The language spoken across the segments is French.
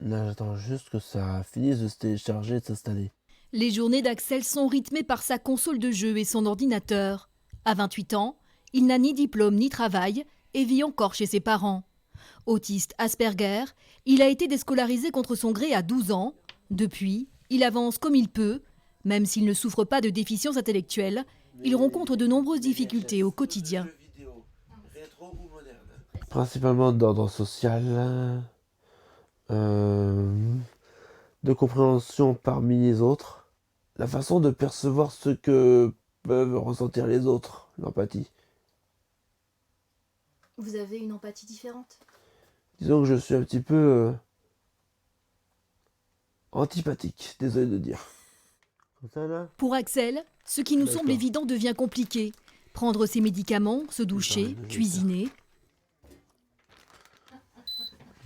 Là, j'attends juste que ça finisse de se télécharger et de s'installer. Les journées d'Axel sont rythmées par sa console de jeu et son ordinateur. À 28 ans, il n'a ni diplôme ni travail et vit encore chez ses parents. Autiste Asperger, il a été déscolarisé contre son gré à 12 ans. Depuis, il avance comme il peut. Même s'il ne souffre pas de déficience intellectuelle, il rencontre de nombreuses difficultés au quotidien. Principalement d'ordre social, euh, de compréhension parmi les autres, la façon de percevoir ce que peuvent ressentir les autres, l'empathie. Vous avez une empathie différente? Disons que je suis un petit peu antipathique, désolé de dire. Comme ça là. Pour Axel, ce qui nous semble D'accord. évident devient compliqué. Prendre ses médicaments, se doucher, cuisiner.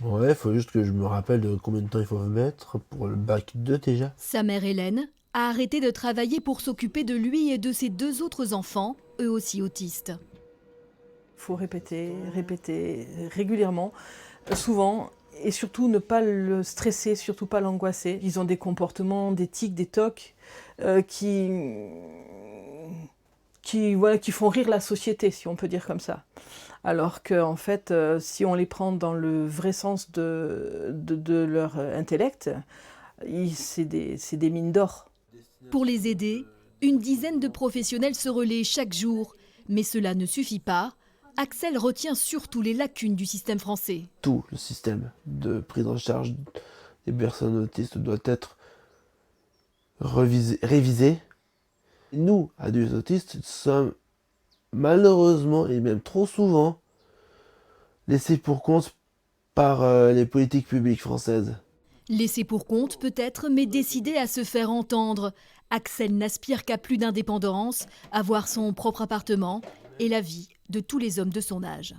Ouais, faut juste que je me rappelle de combien de temps il faut me mettre pour le bac 2 déjà. Sa mère Hélène a arrêté de travailler pour s'occuper de lui et de ses 2 autres enfants, eux aussi autistes. Il faut répéter, répéter régulièrement, souvent, et surtout ne pas le stresser, surtout pas l'angoisser. Ils ont des comportements, des tics, des tocs voilà, qui font rire la société, si on peut dire comme ça. Alors qu'en fait, si on les prend dans le vrai sens de leur intellect, c'est des mines d'or. Pour les aider, une dizaine de professionnels se relaient chaque jour. Mais cela ne suffit pas. Axel retient surtout les lacunes du système français. Tout le système de prise en charge des personnes autistes doit être révisé. Nous, adultes autistes, sommes malheureusement et même trop souvent laissés pour compte par les politiques publiques françaises. Laissé pour compte peut-être, mais décidé à se faire entendre. Axel n'aspire qu'à plus d'indépendance, avoir son propre appartement et la vie de tous les hommes de son âge.